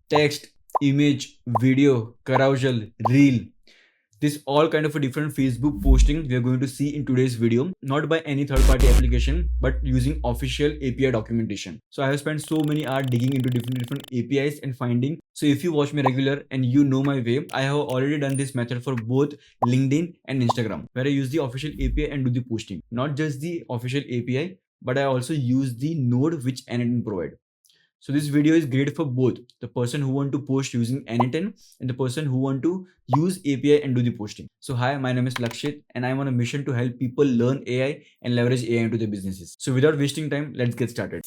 text, image, video, carousel, reel. This all kind of a different Facebook posting we are going to see in today's video, not by any third party application, but using official API documentation. So I have spent so many hours digging into different APIs and finding. So if you watch me regular and you know my way, I have already done this method for both LinkedIn and Instagram, where I use the official API and do the posting. Not just the official API, but I also use the node which n8n provide. So this video is great for both the person who want to post using n8n and the person who want to use API and do the posting. So hi, my name is Lakshit and I'm on a mission to help people learn AI and leverage AI into their businesses. So without wasting time, let's get started.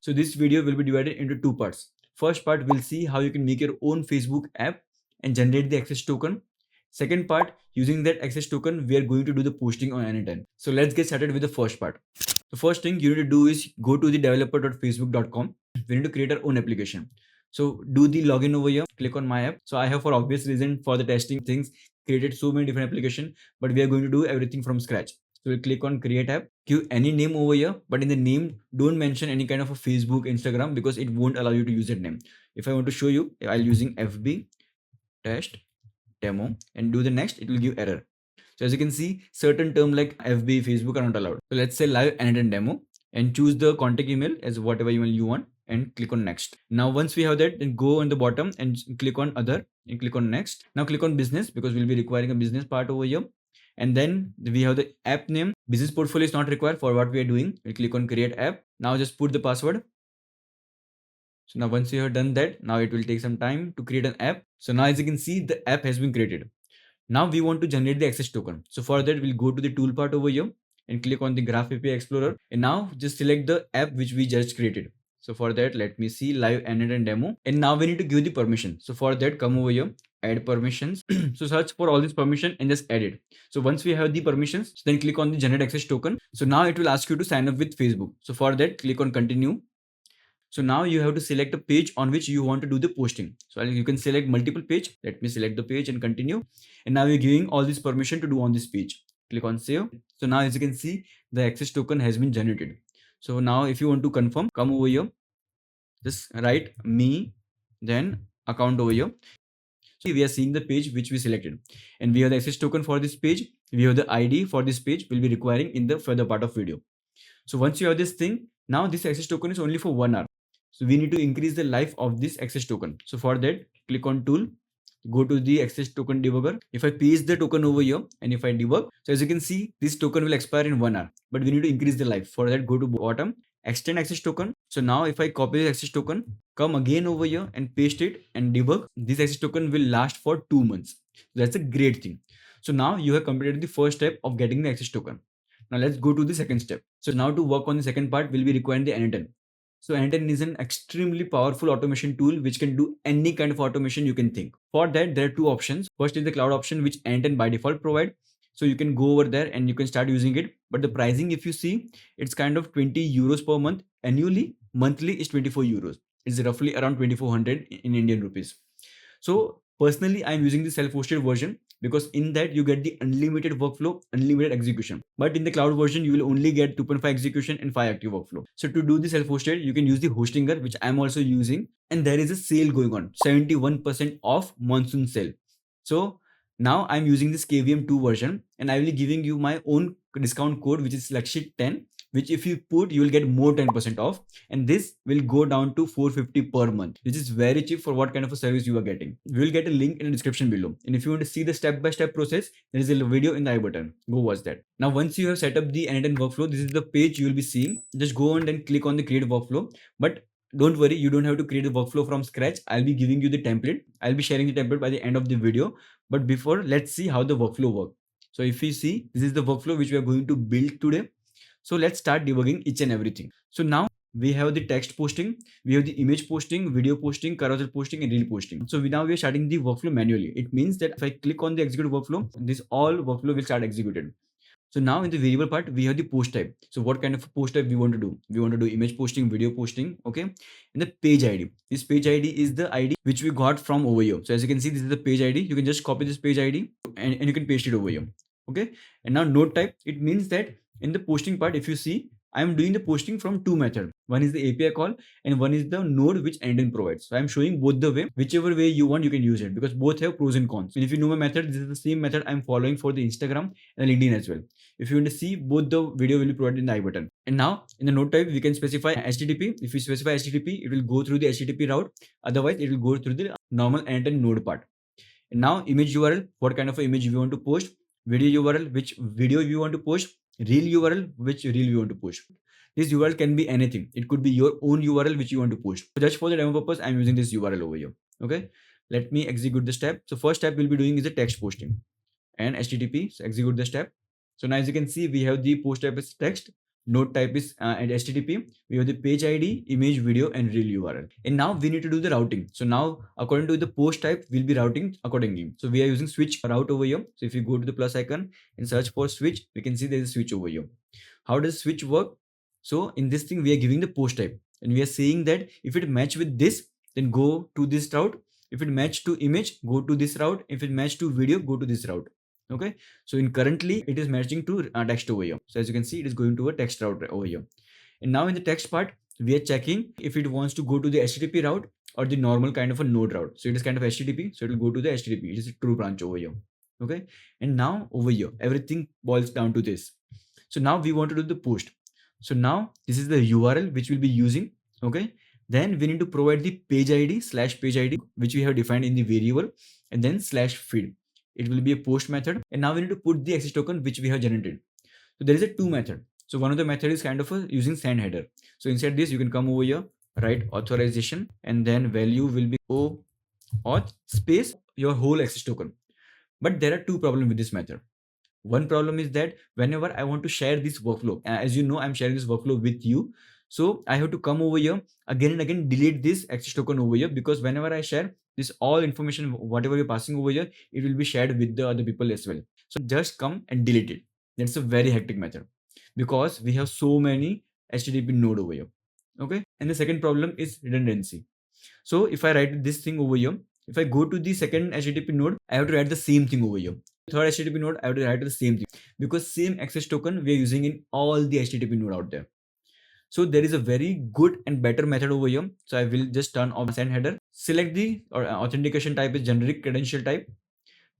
So this video will be divided into two parts. First part, we'll see how you can make your own Facebook app and generate the access token. Second part, using that access token, we are going to do the posting on n8n. So let's get started with the first part. The first thing you need to do is go to the developer.facebook.com. We need to create our own application. So do the login over here, click on my app. So I have, for obvious reason, for the testing things, created so many different applications, but we are going to do everything from scratch. So we'll click on create app, give any name over here, but in the name, don't mention any kind of a Facebook, Instagram, because it won't allow you to use that name. If I want to show you, I'll using FB test demo and do the next, it will give error. So as you can see, certain term like FB, Facebook are not allowed. So let's say live n8n demo and choose the contact email as whatever email you want and click on next. Now once we have that, then go on the bottom and click on other and click on next. Now click on business because we'll be requiring a business part over here. And then we have the app name. Business portfolio is not required for what we are doing. We'll click on create app. Now just put the password. So now once you have done that, now it will take some time to create an app. So now as you can see, the app has been created. Now we want to generate the access token. So for that, we'll go to the tool part over here and click on the Graph API Explorer. And now just select the app which we just created. So for that, let me see live n8n demo. And now we need to give the permission. So for that, come over here, add permissions. So search for all this permission and just add it. So once we have the permissions, then click on the generate access token. So now it will ask you to sign up with Facebook. So for that, click on continue. So now you have to select a page on which you want to do the posting. So you can select multiple page. Let me select the page and continue. And now you're giving all this permission to do on this page. Click on save. So now as you can see, the access token has been generated. So now if you want to confirm, come over here, just write me, then account over here. So we are seeing the page which we selected and we have the access token for this page. We have the ID for this page we'll be requiring in the further part of video. So once you have this thing, now this access token is only for 1 hour. So we need to increase the life of this access token. So for that, click on tool, go to the access token debugger. If I paste the token over here and if I debug, so as you can see, this token will expire in 1 hour, but we need to increase the life. For that, go to bottom, extend access token. So now if I copy the access token, come again over here and paste it and debug, this access token will last for 2 months. That's a great thing. So now you have completed the first step of getting the access token. Now let's go to the second step. So now to work on the second part, we'll be requiring the n8n. So n8n is an extremely powerful automation tool which can do any kind of automation you can think. For that, there are two options. First is the cloud option which n8n by default provide. So you can go over there and you can start using it. But the pricing, if you see, it's kind of 20 euros per month. Annually, monthly is 24 euros. It's roughly around 2400 in Indian rupees. So personally, I'm using the self-hosted version because in that you get the unlimited workflow, unlimited execution. But in the cloud version, you will only get 2.5 execution and 5 active workflow. So to do the self-hosted, you can use the Hostinger, which I'm also using. And there is a sale going on, 71% off monsoon sale. So now I'm using this KVM2 version and I will be giving you my own discount code, which is Lakshit10, which if you put, you will get more 10% off. And this will go down to 450 per month, which is very cheap for what kind of a service you are getting. We will get a link in the description below. And if you want to see the step-by-step process, there is a video in the I button. Go watch that. Now, once you have set up the n8n workflow, this is the page you will be seeing. Just go on and click on the create workflow. But don't worry, you don't have to create the workflow from scratch. I'll be giving you the template. I'll be sharing the template by the end of the video. But before, let's see how the workflow works. So if you see, this is the workflow which we are going to build today. So let's start debugging each and everything. So now we have the text posting, we have the image posting, video posting, carousel posting, and reel posting. So we are starting the workflow manually. It means that if I click on the execute workflow, this all workflow will start executed. So now in the variable part, we have the post type. So what kind of post type we want to do? We want to do image posting, video posting, okay? And the page ID. This page ID is the ID which we got from over here. So as you can see, this is the page ID. You can just copy this page ID and you can paste it over here, okay? And now node type, it means that in the posting part, if you see, I'm doing the posting from two methods. One is the API call and one is the node which n8n provides. So I'm showing both the way. Whichever way you want, you can use it because both have pros and cons. And if you know my method, this is the same method I'm following for the Instagram and LinkedIn as well. If you want to see, both the video will be provided in the I button. And now in the node type, we can specify HTTP. If you specify HTTP, it will go through the HTTP route. Otherwise, it will go through the normal n8n node part. And now image URL, what kind of image we want to post, video URL, which video you want to post, reel URL, which reel you want to post. This URL can be anything. It could be your own URL which you want to post. So just for the demo purpose, I'm using this URL over here. Okay, let me execute the step. So first step we'll be doing is the text posting and HTTP. So execute the step. So now as you can see, we have the post type is text, node type is and HTTP. We have the page ID, image, video, and reel URL. And now we need to do the routing. So now according to the post type, we'll be routing accordingly. So we are using switch route over here. So if you go to the plus icon and search for switch, we can see there is a switch over here. How does switch work? So in this thing, we are giving the post type and we are saying that if it match with this, then go to this route. If it match to image, go to this route. If it match to video, go to this route. Okay, so in currently it is matching to text over here. So as you can see, it is going to a text route over here. And now in the text part, we are checking if it wants to go to the HTTP route or the normal kind of a node route. So it is kind of HTTP, so it will go to the HTTP. It is a true branch over here. Okay, and now over here, everything boils down to this. So now we want to do the post. So now this is the URL which we'll be using. Okay, then we need to provide the page ID / page ID, which we have defined in the variable, and then /feed. It will be a post method. And now we need to put the access token which we have generated. So there is a two method. So one of the method is kind of using send header. So inside this, you can come over here, write authorization, and then value will be auth space your whole access token. But there are two problems with this method. One problem is that whenever I want to share this workflow, as you know, I'm sharing this workflow with you. So I have to come over here again and again, delete this access token over here, because whenever I share this all information, whatever you're passing over here, it will be shared with the other people as well. So just come and delete it. That's a very hectic method because we have so many HTTP node over here. Okay. And the second problem is redundancy. So if I write this thing over here, if I go to the second HTTP node, I have to write the same thing over here. Third HTTP node, I have to write the same thing because same access token we are using in all the HTTP node out there. So there is a very good and better method over here. So I will just turn off send header, select the authentication type is generic credential type,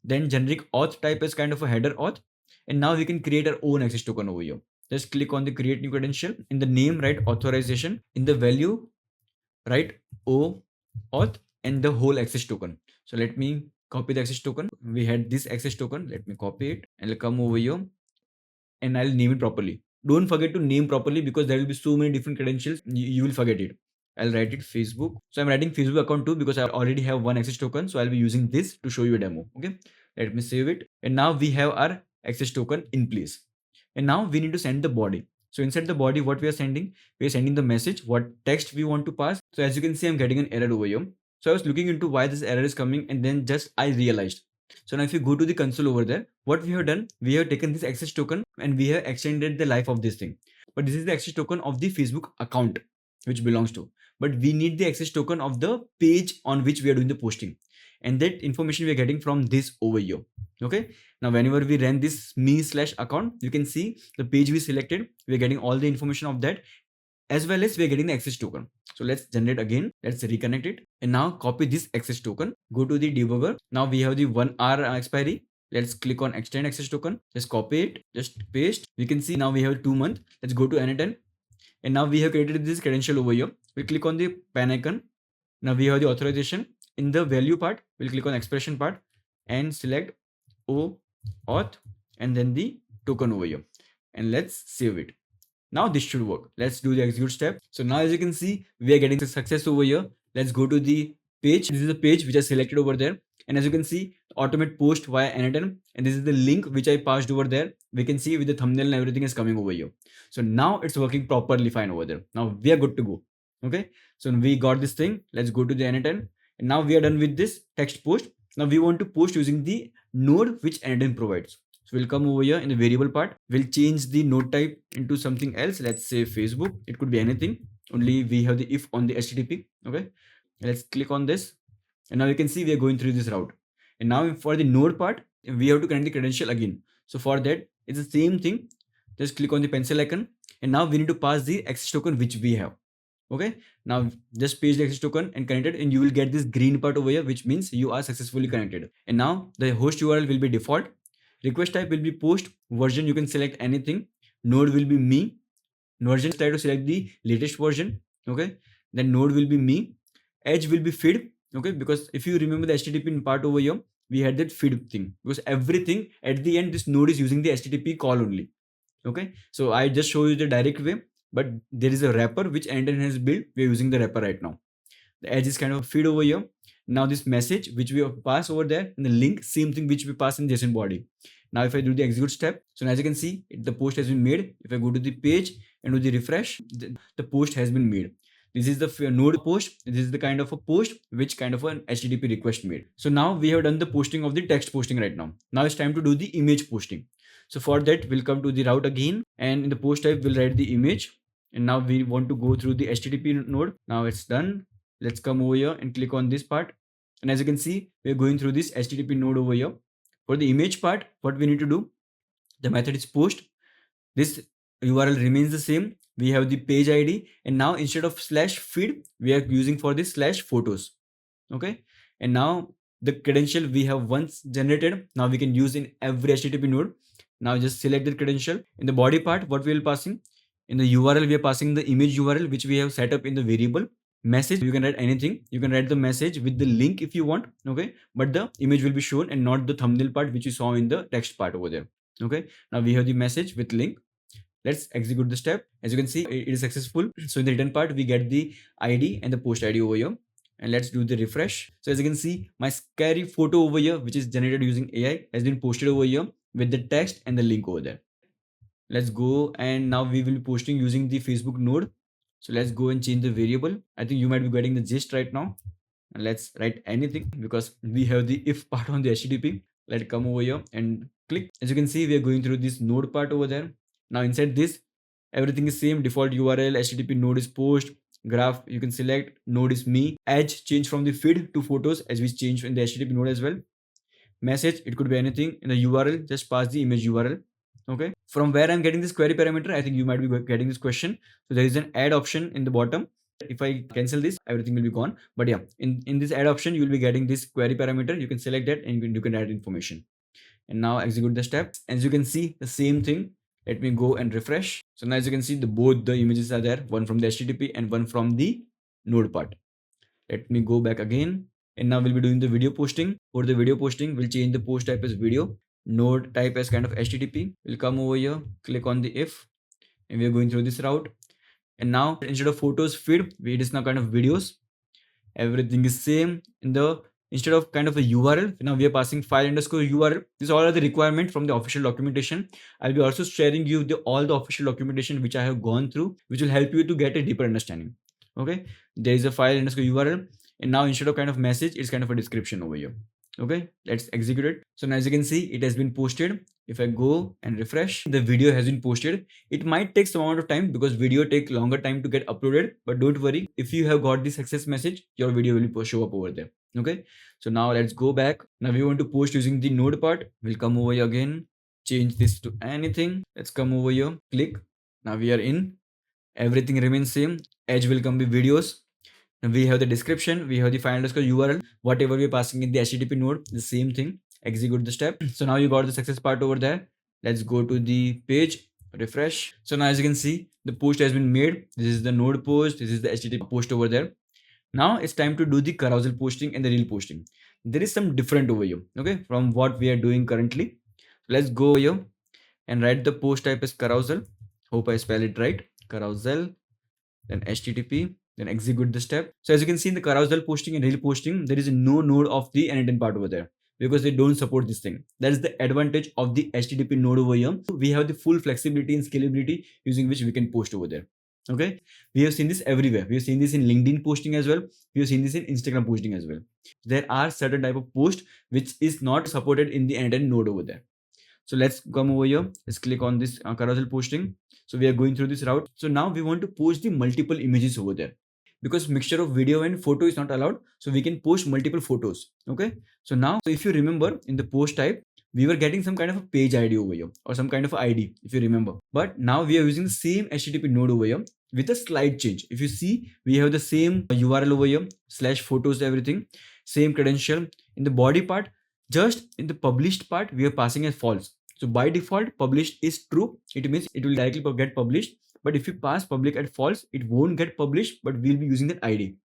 then generic auth type is kind of a header auth. And now we can create our own access token over here. Just click on the create new credential. In the name, write authorization. In the value, write auth and the whole access token. So let me copy the access token. We had this access token. Let me copy it and I'll come over here and I'll name it properly. Don't forget to name properly because there will be so many different credentials. You will forget it. I'll write it Facebook. So I'm writing Facebook account too because I already have one access token. So I'll be using this to show you a demo. Okay. Let me save it. And now we have our access token in place. And now we need to send the body. So inside the body, what we are sending the message, what text we want to pass. So as you can see, I'm getting an error over here. So I was looking into why this error is coming and then just I realized. So now if you go to the console over there, what we have done, we have taken this access token and we have extended the life of this thing. But this is the access token of the Facebook account which belongs to. But we need the access token of the page on which we are doing the posting. And that information we are getting from this over here. Okay. Now, whenever we run this me/account, you can see the page we selected. We're getting all the information of that, as well as we're getting the access token. So let's generate again. Let's reconnect it. And now copy this access token. Go to the debugger. Now we have the 1 hour expiry. Let's click on extend access token. Just copy it. Just paste. We can see now we have 2 months. Let's go to n8n. And now we have created this credential over here. We'll click on the pen icon. Now we have the authorization. In the value part, we'll click on expression part and select auth and then the token over here. And let's save it. Now this should work. Let's do the execute step. So now as you can see, we are getting success over here. Let's go to the page. This is the page which I selected over there. And as you can see, automate post via n8n. And this is the link which I passed over there. We can see with the thumbnail and everything is coming over here. So now it's working properly fine over there. Now we are good to go. Okay. So we got this thing. Let's go to the n8n. And now we are done with this text post. Now we want to post using the node which n8n provides. So we'll come over here in the variable part. We'll change the node type into something else. Let's say Facebook. It could be anything. Only we have the if on the HTTP. Okay. Let's click on this. And now you can see we are going through this route. And now for the node part, we have to connect the credential again. So for that, it's the same thing. Just click on the pencil icon And now we need to pass the access token which we have. Okay, now just paste the access token and connect it, and you will get this green part over here, which means you are successfully connected. And now the host URL will be default, request type will be post, version you can select anything, node will be me, version try to select the latest version. Okay, then node will be me, edge will be feed. Okay, because if you remember the HTTP part over here, we had that feed thing, because everything at the end this node is using the HTTP call only. Okay, so I just show you the direct way, but there is a wrapper which n8n has built. We are using the wrapper right now. The edge is kind of feed over here. Now this message which we pass over there, and the link same thing which we pass in JSON body. Now if I do the execute step, so as you can see, the post has been made. If I go to the page and do the refresh, the post has been made. This is the node post. This is the kind of a post which kind of an HTTP request made. So now we have done the posting of the text posting right now. Now it's time to do the image posting. So for that, we'll come to the route again, and in the post type, we'll write the image. And now we want to go through the HTTP node. Now it's done. Let's come over here and click on this part. And as you can see, we're going through this HTTP node over here. For the image part, what we need to do, the method is post. This URL remains the same. We have the page ID, and now instead of /feed, we are using for this /photos. Okay. And now the credential we have once generated, now we can use in every HTTP node. Now just select the credential. In the body part, what we will passing? In the URL, we are passing the image URL, which we have set up in the variable. Message, you can write anything. You can write the message with the link if you want. Okay. But the image will be shown and not the thumbnail part, which you saw in the text part over there. Okay. Now we have the message with link. Let's execute the step. As you can see, it is successful. So in the return part, we get the ID and the post ID over here. And let's do the refresh. So as you can see, my scary photo over here, which is generated using AI, has been posted over here with the text and the link over there. Let's go, and now we will be posting using the Facebook node. So let's go and change the variable. I think you might be getting the gist right now. And let's write anything, because we have the if part on the HTTP. Let's come over here and click. As you can see, we are going through this node part over there. Now inside this, everything is same. Default URL, HTTP node is post, graph you can select, node is me, edge change from the feed to photos as we change in the HTTP node as well. Message, it could be anything. In the URL, just pass the image URL. Okay, from where I'm getting this query parameter, I think you might be getting this question. So there is an add option in the bottom. If I cancel this, everything will be gone. But yeah, in this add option, you will be getting this query parameter. You can select that and you can add information. And now execute the step. As you can see, the same thing. Let me go and refresh. So now as you can see, both the images are there, one from the HTTP and one from the node part. Let me go back again. And now we'll be doing the video posting. For the video posting, we'll change the post type as video, node type as kind of HTTP. We'll come over here, click on the if, and we're going through this route. And now instead of photos feed, it is now kind of videos. Everything is same. In the instead of kind of a URL, now we are passing file underscore URL. These all are the requirement from the official documentation. I'll be also sharing you all the official documentation which I have gone through, which will help you to get a deeper understanding. Okay, there is a file underscore URL, and now instead of kind of message, it's kind of a description over here. Okay, let's execute it. So now as you can see, it has been posted. If I go and refresh, the video has been posted. It might take some amount of time because video take longer time to get uploaded, but don't worry. If you have got the success message, your video will show up over there. Okay, so now let's go back. Now we want to post using the node part. We'll come over here again, change this to anything. Let's come over here, click. Now we are in. Everything remains same. Edge will come with videos. We have the description, we have the file underscore URL, whatever we're passing in the HTTP node, the same thing. Execute the step. So now you got the success part over there. Let's go to the page, refresh. So now as you can see, the post has been made. This is the node post, this is the HTTP post over there. Now it's time to do the carousel posting and the reel posting. There is some different over here, okay, from what we are doing currently. Let's go here and write the post type as carousel. Hope I spell it right. Carousel, then HTTP. Then execute the step. So as you can see in the carousel posting and reel posting, there is no node of the n8n part over there because they don't support this thing. That is the advantage of the HTTP node over here. We have the full flexibility and scalability using which we can post over there. Okay, we have seen this everywhere. We have seen this in LinkedIn posting as well. We have seen this in Instagram posting as well. There are certain type of post which is not supported in the n8n node over there. So let's come over here. Let's click on this carousel posting. So we are going through this route. So now we want to post the multiple images over there, because mixture of video and photo is not allowed. So we can post multiple photos. Okay. So now, if you remember in the post type, we were getting some kind of a page ID over here or some kind of ID, if you remember. But now we are using the same HTTP node over here with a slight change. If you see, we have the same URL over here, /photos, everything, same credential. In the body part, just in the published part, we are passing as false. So by default, published is true. It means it will directly get published. But if you pass public at false, it won't get published, but we'll be using that ID.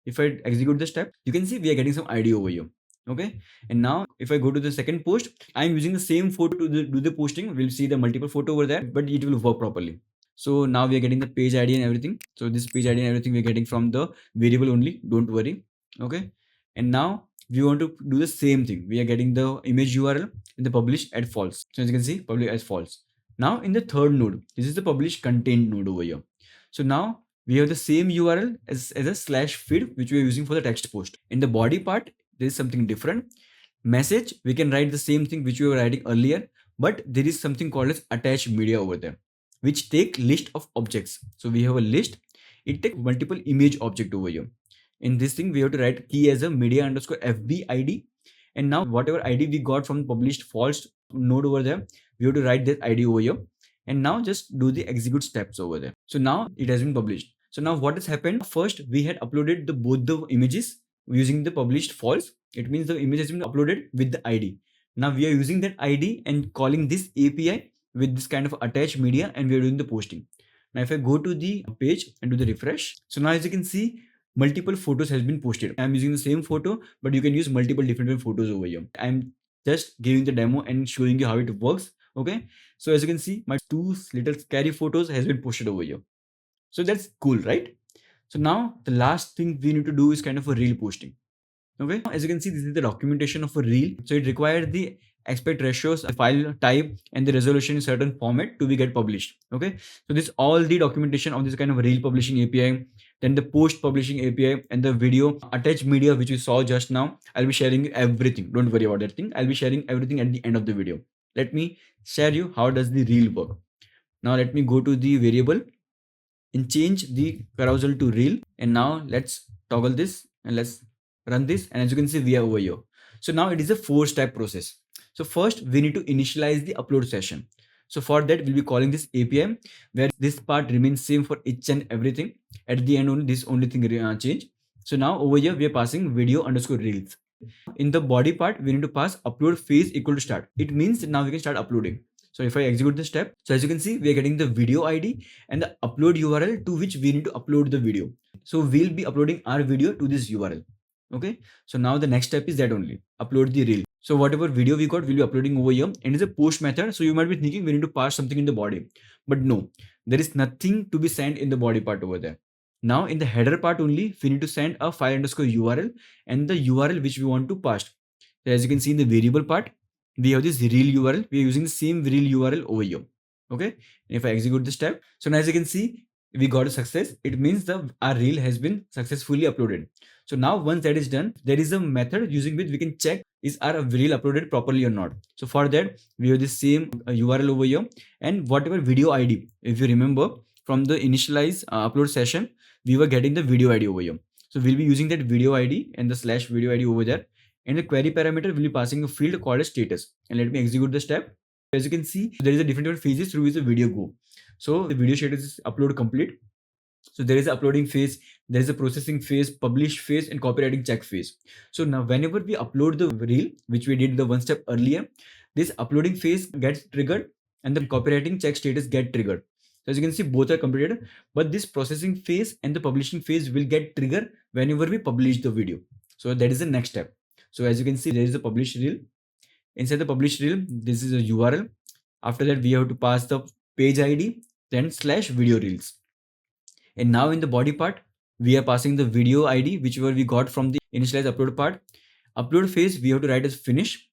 If I execute the step, you can see we are getting some ID over here. Okay. And now if I go to the second post, I'm using the same photo to do the posting. We'll see the multiple photo over there, but it will work properly. So now we are getting the page ID and everything. So this page ID and everything we're getting from the variable only. Don't worry. Okay. And now we want to do the same thing. We are getting the image URL in the published at false. So as you can see, public as false. Now in the third node, this is the published content node over here. So now we have the same URL as a /feed, which we are using for the text post. In the body part, there is something different. Message, we can write the same thing which we were writing earlier, but there is something called as attached media over there, which take list of objects. So we have a list. It takes multiple image object over here. In this thing, we have to write key as a media underscore FB ID. And now whatever ID we got from published false node over there, we have to write that ID over here. And now just do the execute steps over there. So now it has been published. So now what has happened? First, we had uploaded both the images using the published false. It means the image has been uploaded with the ID. Now we are using that ID and calling this API with this kind of attached media, and we are doing the posting. Now if I go to the page and do the refresh, so now as you can see, multiple photos has been posted. I'm using the same photo, but you can use multiple different photos over here. I'm just giving the demo and showing you how it works. Okay. So as you can see, my two little scary photos has been posted over here. So that's cool, right? So now the last thing we need to do is kind of a reel posting. Okay. As you can see, this is the documentation of a reel. So it requires the aspect ratios, the file type, and the resolution in certain format to be get published. Okay. So this all the documentation of this kind of reel publishing API, then the post publishing API and the video attached media, which we saw just now. I'll be sharing everything. Don't worry about that thing. I'll be sharing everything at the end of the video. Let me share you how does the reel work. Now let me go to the variable and change the carousel to reel. And now let's toggle this and let's run this. And as you can see, we are over here. So now it is a 4-step process. So first we need to initialize the upload session. So for that, we'll be calling this API, where this part remains same for each and everything. At the end only, this only thing change. So now over here, we are passing video underscore reels. In the body part, we need to pass upload phase equal to start. It means now we can start uploading. So if I execute the step, so as you can see, we are getting the video ID and the upload URL to which we need to upload the video. So we'll be uploading our video to this URL. Okay. So now the next step is that only, upload the reel. So whatever video we got, we'll be uploading over here, and it's a post method. So you might be thinking we need to pass something in the body, but no, there is nothing to be sent in the body part over there. Now in the header part only, we need to send a file underscore URL and the URL which we want to pass. So as you can see in the variable part, we have this reel URL. We are using the same reel URL over here. Okay. And if I execute the step, so now as you can see, we got a success. It means our reel has been successfully uploaded. So now once that is done, there is a method using which we can check is our reel uploaded properly or not. So for that, we have the same URL over here, and whatever video ID, if you remember from the initialize upload session, we were getting the video ID over here. So we'll be using that video ID and the /video ID over there. And the query parameter will be passing a field called as status. And let me execute the step. As you can see, there is a different phases through which the video go. So the video status is upload complete. So there is a uploading phase, there is a processing phase, publish phase, and copywriting check phase. So now whenever we upload the reel, which we did the one step earlier, this uploading phase gets triggered and the copywriting check status get triggered. So as you can see, both are completed, but this processing phase and the publishing phase will get triggered whenever we publish the video. So that is the next step. So as you can see, there is a publish reel. Inside the publish reel, this is a URL. After that, we have to pass the page ID, then /video reels. And now in the body part, we are passing the video ID, whichever we got from the initialize upload part. Upload phase, we have to write as finish.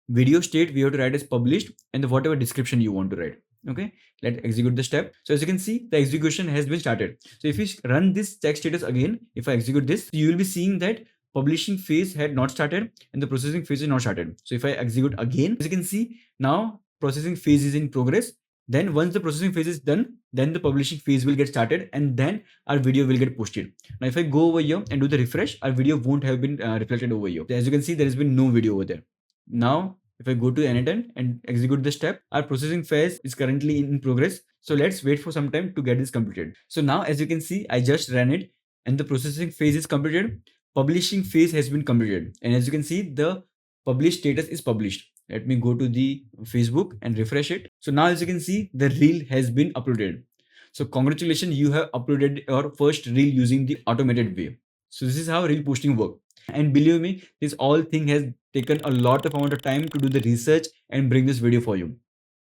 Video state, we have to write as published, and the whatever description you want to write. Okay, let's execute the step. So as you can see, the execution has been started. So if you run this check status again, if I execute this, you will be seeing that publishing phase had not started and the processing phase is not started. So if I execute again, as you can see, now processing phase is in progress. Then once the processing phase is done, then the publishing phase will get started and then our video will get posted. Now if I go over here and do the refresh, our video won't have been reflected over here. As you can see, there has been no video over there. Now If I go to n8n and execute the step, our processing phase is currently in progress. So let's wait for some time to get this completed. So now as you can see, I just ran it and the processing phase is completed. Publishing phase has been completed. And as you can see, the published status is published. Let me go to the Facebook and refresh it. So now as you can see, the reel has been uploaded. So congratulations, you have uploaded your first reel using the automated way. So this is how reel posting works. And believe me, this all thing has taken a lot of amount of time to do the research and bring this video for you.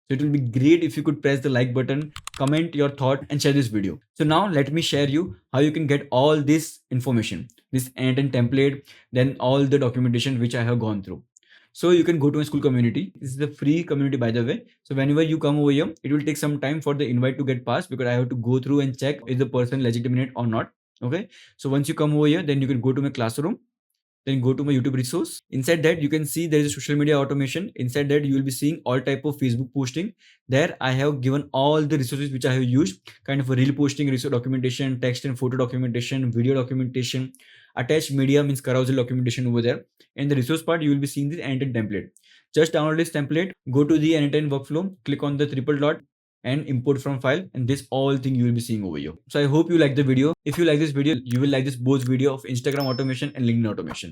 So it will be great if you could press the like button, comment your thought and share this video. So now let me share you how you can get all this information, this n8n template, then all the documentation which I have gone through. So you can go to my school community. This is the free community, by the way. So whenever you come over here, it will take some time for the invite to get passed because I have to go through and check is the person legitimate or not. Okay. So once you come over here, then you can go to my classroom. Then go to my YouTube resource. Inside that, you can see there is a social media automation. Inside that, you will be seeing all type of Facebook posting. There, I have given all the resources which I have used, kind of a reel posting, resource documentation, text and photo documentation, video documentation, attached media means Carousel documentation over there. In the resource part, you will be seeing this n8n template. Just download this template, go to the n8n workflow, click on the triple dot and import from file, and this all thing you will be seeing over here. So I hope you like the video. If you like this video, you will like this both video of Instagram automation and LinkedIn automation.